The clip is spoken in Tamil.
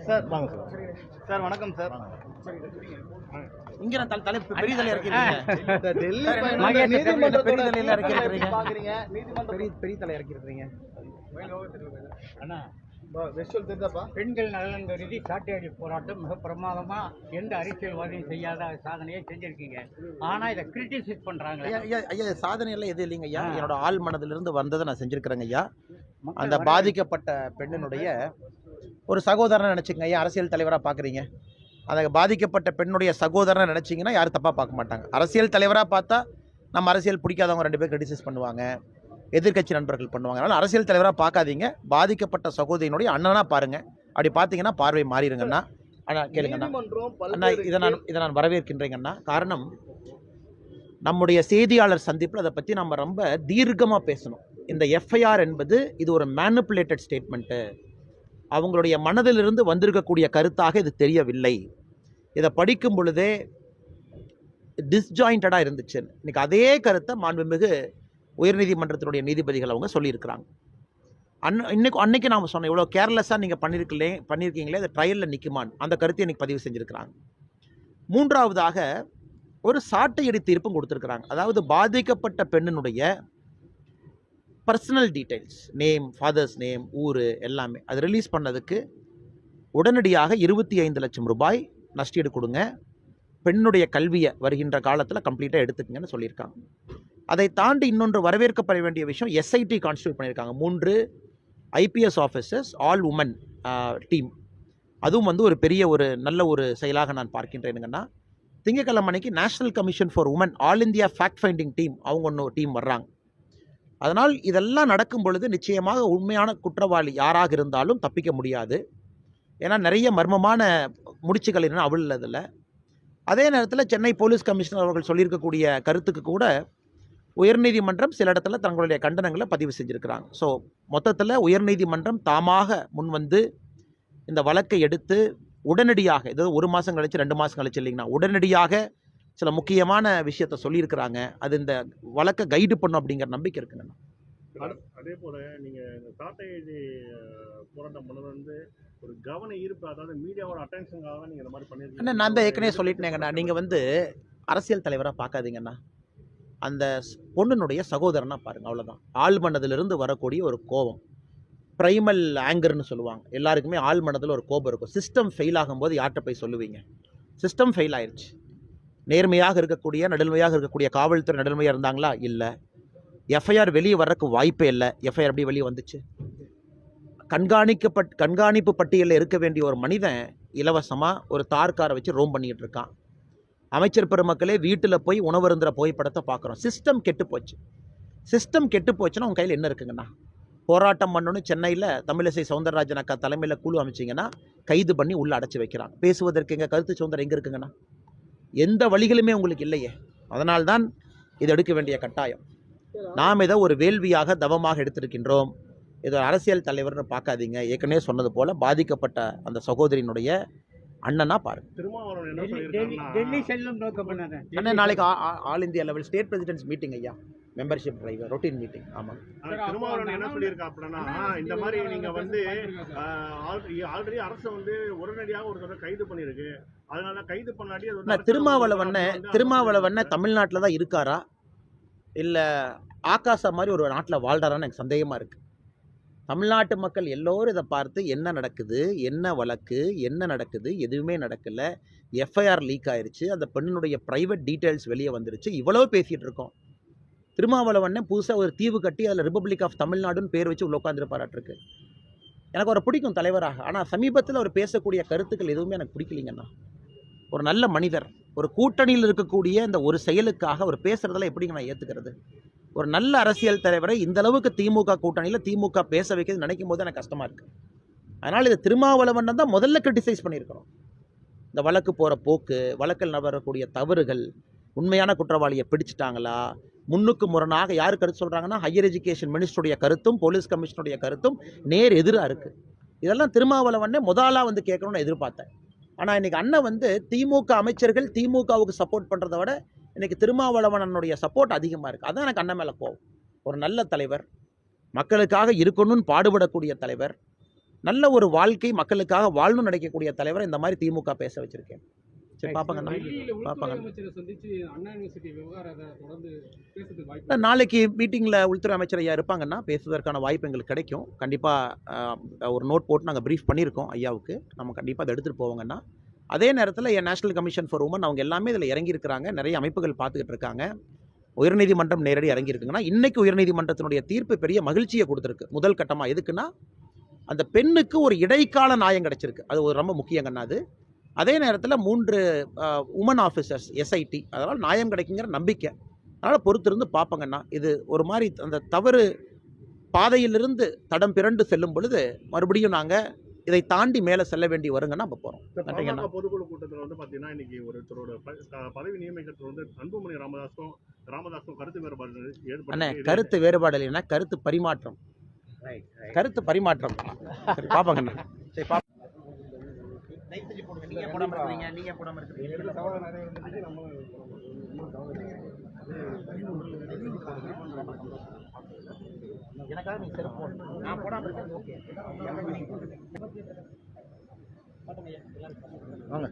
சார் வாங்க சார். சார் வணக்கம் சார். இங்க நான் தலைப்பு பெரிய தலையா இருக்கீங்க. டெல்லி நீதிமன்றத்தோட தலையில இறக்கி பாக்குறீங்க. நீதிமன்ற பெரிய தலையா இறக்கி இருக்கீங்க. அண்ணா விஷுவல் தெரிஞ்சப்பா பெண்கள் நலன் கருதி சாட்டையடி போராட்டம் மிக பிரமாதமா எந்த அரசியல்வாதியும் செய்யாத சாதனையை செஞ்சிருக்கீங்க. ஆனா இதை கிரிட்டிசைஸ் பண்றாங்க. ஐயா சாதனை எல்லாம் எது இல்லைங்க ஐயா. என்னோட ஆள் மனதிலிருந்து வந்ததை நான் செஞ்சிருக்கிறேங்க ஐயா. அந்த பாதிக்கப்பட்ட பெண்ணினுடைய ஒரு சகோதரனை நினைச்சுங்க ஐயா. அரசியல் தலைவராக பார்க்குறீங்க. அந்த பாதிக்கப்பட்ட பெண்ணுடைய சகோதரனை நினைச்சிங்கன்னா யாரும் தப்பாக பார்க்க மாட்டாங்க. அரசியல் தலைவராக பார்த்தா நம்ம அரசியல் பிடிக்காதவங்க 2 பேர் கிரிட்டிசைஸ் பண்ணுவாங்க, எதிர்கட்சி நண்பர்கள் பண்ணுவாங்க. அதனால் அரசியல் தலைவராக பார்க்காதீங்க, பாதிக்கப்பட்ட சகோதரியினுடைய அண்ணனாக பாருங்கள். அப்படி பார்த்தீங்கன்னா பார்வை மாறிடுங்கண்ணா. ஆனால் கேளுங்கண்ணா அண்ணா, இதை நான் வரவேற்கின்றேங்கண்ணா. காரணம், நம்முடைய செய்தியாளர் சந்திப்பில் அதை பற்றி நம்ம ரொம்ப தீர்க்கமாக பேசணும். இந்த எஃப்ஐஆர் என்பது இது ஒரு மேனிப்புலேட்டட் ஸ்டேட்மெண்ட்டு. அவங்களுடைய மனதிலிருந்து வந்திருக்கக்கூடிய கருத்தாக இது தெரியவில்லை. இதை படிக்கும் பொழுதே டிஸ்ஜாயிண்டடாக இருந்துச்சு. இன்றைக்கி அதே கருத்தை மாண்புமிகு உயர்நீதிமன்றத்தினுடைய நீதிபதிகள் அவங்க சொல்லியிருக்கிறாங்க. அன்னைக்கு நாம் சொன்னோம், இவ்வளோ கேர்லெஸ்ஸாக நீங்கள் பண்ணியிருக்கீங்களே அது ட்ரையலில் நிற்குமான்னு. அந்த கருத்தை இன்றைக்கி பதிவு செஞ்சுருக்கிறாங்க. மூன்றாவதாக ஒரு சாட்டையடி தீர்ப்பும் கொடுத்துருக்குறாங்க. அதாவது பாதிக்கப்பட்ட பெண்ணினுடைய personal details, name, father's name, ஊர் எல்லாமே அது ரிலீஸ் பண்ணதுக்கு உடனடியாக 25 லட்சம் ரூபாய் நஷ்டீடு கொடுங்க, பெண்ணுடைய கல்வியை வருகின்ற காலத்தில் கம்ப்ளீட்டாக எடுத்துக்கங்கன்னு சொல்லியிருக்காங்க. அதை தாண்டி இன்னொன்று வரவேற்கப்பட வேண்டிய விஷயம், எஸ்ஐடி கான்ஸ்டியூட் பண்ணியிருக்காங்க. 3 IPS officers, all women team. அதுவும் ஒரு பெரிய நல்ல ஒரு செயலாக நான் பார்க்கின்றேனுங்கன்னா, திங்கட்கிழமை அன்னைக்கு National Commission for Women All India fact finding team அவங்க ஒன்று டீம் வர்றாங்க. அதனால் இதெல்லாம் நடக்கும் பொழுது நிச்சயமாக உண்மையான குற்றவாளி யாராக இருந்தாலும் தப்பிக்க முடியாது. ஏன்னா நிறைய மர்மமான முடிச்சுகள் என்ன அவிழ்லதில்ல. அதே நேரத்தில் சென்னை போலீஸ் கமிஷனர் அவர்கள் சொல்லியிருக்கக்கூடிய கருத்துக்கு கூட உயர்நீதிமன்றம் சில இடத்துல தங்களுடைய கண்டனங்களை பதிவு செஞ்சுருக்கிறாங்க. ஸோ மொத்தத்தில் உயர்நீதிமன்றம் தாமாக முன்வந்து இந்த வழக்கை எடுத்து உடனடியாக, ஏதாவது 1 மாதம் கழிச்சு 2 மாதம் கழிச்சு இல்லைங்கன்னா, உடனடியாக சில முக்கியமான விஷயத்த சொல்லியிருக்கிறாங்க. அது இந்த வழக்கை கைடு பண்ணும் அப்படிங்கிற நம்பிக்கை இருக்குங்க. அதே போல் நீங்கள் சாட்டையடி போராட்டம் பண்ணது ஒரு கவன ஈர்ப்பு, அதாவது மீடியாவோட அட்டென்ஷனுக்காக தான் நீங்கள் இந்த மாதிரி பண்ணியிருக்கீங்க. நான் தான் ஏற்கனவே சொல்லிட்டேங்கண்ணா, நீங்கள் அரசியல் தலைவராக பார்க்காதீங்கண்ணா, அந்த பொண்ணுனுடைய சகோதரனாக பாருங்கள். அவ்வளோதான். ஆழ்மனதிலிருந்து வரக்கூடிய ஒரு கோபம், ப்ரைமல் ஆங்கர்னு சொல்லுவாங்க. எல்லாருக்குமே ஆழ்மனதில் ஒரு கோபம் இருக்கும். சிஸ்டம் ஃபெயில் ஆகும்போது யார்கிட்ட போய் சொல்லுவீங்க? சிஸ்டம் ஃபெயில் ஆயிடுச்சு. நேர்மையாக இருக்கக்கூடிய, நடுநிலையாக இருக்கக்கூடிய காவல்துறை நடுநிலையாக இருந்தாங்களா? இல்லை. எஃப்ஐஆர் வெளியே வர்றதுக்கு வாய்ப்பே இல்லை. எஃப்ஐஆர் எப்படி வெளியே வந்துச்சு? கண்காணிப்பு பட்டியலில் இருக்க வேண்டிய ஒரு மனிதன் இலவசமாக ஒரு தார்காரை வச்சு ரோம் பண்ணிக்கிட்டு இருக்கான். அமைச்சர் பெருமக்களே வீட்டில் போய் உணவருந்துற புகைப்படத்தை பார்க்குறோம். சிஸ்டம் கெட்டு போச்சு. சிஸ்டம் கெட்டு போச்சுன்னா உங்கள் கையில் என்ன இருக்குங்கண்ணா? போராட்டம் பண்ணணும்னு சென்னையில் தமிழிசை சவுந்தரராஜன் அக்கா தலைமையில் குழு அமைச்சிங்கன்னா கைது பண்ணி உள்ளே அடைச்சி வைக்கிறாங்க. பேசுவதற்கு எங்கள் கருத்து சுதந்திரம் எங்கே இருக்குங்கண்ணா? எந்த வழிகளுமே உங்களுக்கு இல்லையே. அதனால்தான் இது எடுக்க வேண்டிய கட்டாயம். நாம் இதை ஒரு வேள்வியாக, தவமாக எடுத்திருக்கின்றோம். இது அரசியல் தலைவர்னு பார்க்காதீங்க. ஏற்கனவே சொன்னது போல் பாதிக்கப்பட்ட அந்த சகோதரியினுடைய அண்ணனா பாருங்க. டெல்லி செல்லும் நோக்கம் அண்ணன் நாளைக்கு all India level state president's meeting ஐயா, மெம்பர்ஷிப் டிரைவர் ரொட்டீன் மீட்டிங். ஆமாம். திருமாவளவன் என்ன சொல்லியிருக்காப்புலன்னா, இந்த மாதிரி நீங்கள் ஆல்ரெடி அரசு உடனடியாக ஒரு தடவை கைது பண்ணியிருக்கு. அதனால கைது பண்ணாடி திருமாவளவன் தமிழ்நாட்டில் தான் இருக்காரா இல்லை ஆகாசா மாதிரி ஒரு நாட்டில் வாழ்றாரான்னு எனக்கு சந்தேகமாக இருக்குது. தமிழ்நாட்டு மக்கள் எல்லோரும் இதை பார்த்து என்ன நடக்குது, என்ன வழக்கு, என்ன நடக்குது, எதுவுமே நடக்கலை, எஃப்ஐஆர் லீக் ஆயிடுச்சு, அந்த பெண்ணினுடைய ப்ரைவேட் டீட்டெயில்ஸ் வெளியே வந்துருச்சு, இவ்வளோ பேசிகிட்டு இருக்கோம். திருமாவளவன் புதுசாக ஒரு தீவு கட்டி அதில் ரிப்பப்ளிக் ஆஃப் தமிழ்நாடுன்னு பேர் வச்சு உள்ள உட்காந்துருப்பாராட்டிருக்கு. எனக்கு அவரை பிடிக்கும் தலைவராக. ஆனால் சமீபத்தில் அவர் பேசக்கூடிய கருத்துக்கள் எதுவுமே எனக்கு பிடிக்கலிங்கண்ணா. ஒரு நல்ல மனிதர், ஒரு கூட்டணியில் இருக்கக்கூடிய இந்த ஒரு செயலுக்காக அவர் பேசுகிறதெல்லாம் எப்படிங்க நான் ஏற்றுக்கிறது? ஒரு நல்ல அரசியல் தலைவரை இந்த அளவுக்கு திமுக கூட்டணியில் திமுக பேச வைக்கிறது நினைக்கும் போது எனக்கு கஷ்டமாக இருக்குது. அதனால் இது திருமாவளவன் தான் முதல்ல கிரிட்டிசைஸ் பண்ணியிருக்கிறோம். இந்த வழக்கு போகிற போக்கு, வழக்கில் நடைபெறக்கூடிய தவறுகள், உண்மையான குற்றவாளியை பிடிச்சிட்டாங்களா, முன்னுக்கு முரணாக யார் கருத்து சொல்கிறாங்கன்னா, ஹையர் எஜுகேஷன் மினிஸ்டருடைய கருத்தும் போலீஸ் கமிஷனுடைய கருத்தும் நேர் எதிராக இருக்குது. இதெல்லாம் திருமாவளவனே முதலாக வந்து கேட்கணும்னு எதிர்பார்த்தேன். ஆனால் இன்றைக்கி அண்ணன் வந்து திமுக அமைச்சர்கள் திமுகவுக்கு சப்போர்ட் பண்ணுறத விட இன்றைக்கி திருமாவளவனுடைய சப்போர்ட் அதிகமாக இருக்குது. அதான் எனக்கு அண்ணன் மேலே கோவம். ஒரு நல்ல தலைவர், மக்களுக்காக இருக்கணும்னு பாடுபடக்கூடிய தலைவர், நல்ல ஒரு வாழ்க்கை மக்களுக்காக வாழணும்னு நினைக்கக்கூடிய தலைவரை இந்த மாதிரி திமுக பேச வச்சுருக்கேன். சரி பார்ப்பாங்கண்ணா, நாளைக்கு மீட்டிங்கில் உள்துறை அமைச்சர் ஐயா இருப்பாங்கன்னா பேசுவதற்கான வாய்ப்பு எங்களுக்கு கிடைக்கும். கண்டிப்பாக ஒரு நோட் போட்டு நாங்கள் ப்ரீஃப் பண்ணியிருக்கோம் ஐயாவுக்கு. நம்ம கண்டிப்பாக அதை எடுத்துகிட்டு போவோங்கன்னா. அதே நேரத்தில் என் நேஷனல் கமிஷன் ஃபார் உமன் அவங்க எல்லாமே இதில் இறங்கியிருக்கிறாங்க. நிறைய அமைப்புகள் பார்த்துக்கிட்டு இருக்காங்க. உயர்நீதிமன்றம் நேரடி இறங்கியிருக்குங்கன்னா இன்றைக்கி உயர்நீதிமன்றத்தினுடைய தீர்ப்பு பெரிய மகிழ்ச்சியை கொடுத்துருக்கு. முதல் கட்டமாக எதுக்குன்னா, அந்த பெண்ணுக்கு ஒரு இடைக்கால நியாயம் கிடச்சிருக்கு. அது ஒரு ரொம்ப முக்கியங்கண்ணா அது. அதே நேரத்தில் 3 உமன் ஆஃபீஸர்ஸ் எஸ்ஐடி, அதனால் நியாயம் கிடைக்குங்கிற நம்பிக்கை. அதனால் பொறுத்திருந்து பார்ப்பங்கண்ணா. இது ஒரு மாதிரி அந்த தவறு பாதையிலிருந்து தடம் பிறண்டு செல்லும் பொழுது மறுபடியும் நாங்கள் இதை தாண்டி மேலே செல்ல வேண்டி வருங்கன்னா அப்போ போகிறோம். பாமக பொதுக்குழு கூட்டத்தில் வந்து பார்த்தீங்கன்னா இன்னைக்கு ஒருத்தரோட பதவி நியமிக்கிறது வந்து அன்புமணி ராமதாஸும் கருத்து வேறுபாடு அண்ணே, கருத்து வேறுபாடு இல்லைன்னா கருத்து பரிமாற்றம். கருத்து பரிமாற்றம் பார்ப்பாங்கண்ணா. சரி பார்ப்போம். நீங்கள் போடாமல் இருக்கிறீங்க, நீங்கள் போடாமல் இருக்கிறீங்க. எனக்காக நீங்கள் செருப்பு போடணும். நான் போடாமல் இருக்கேன். ஓகே வாங்க.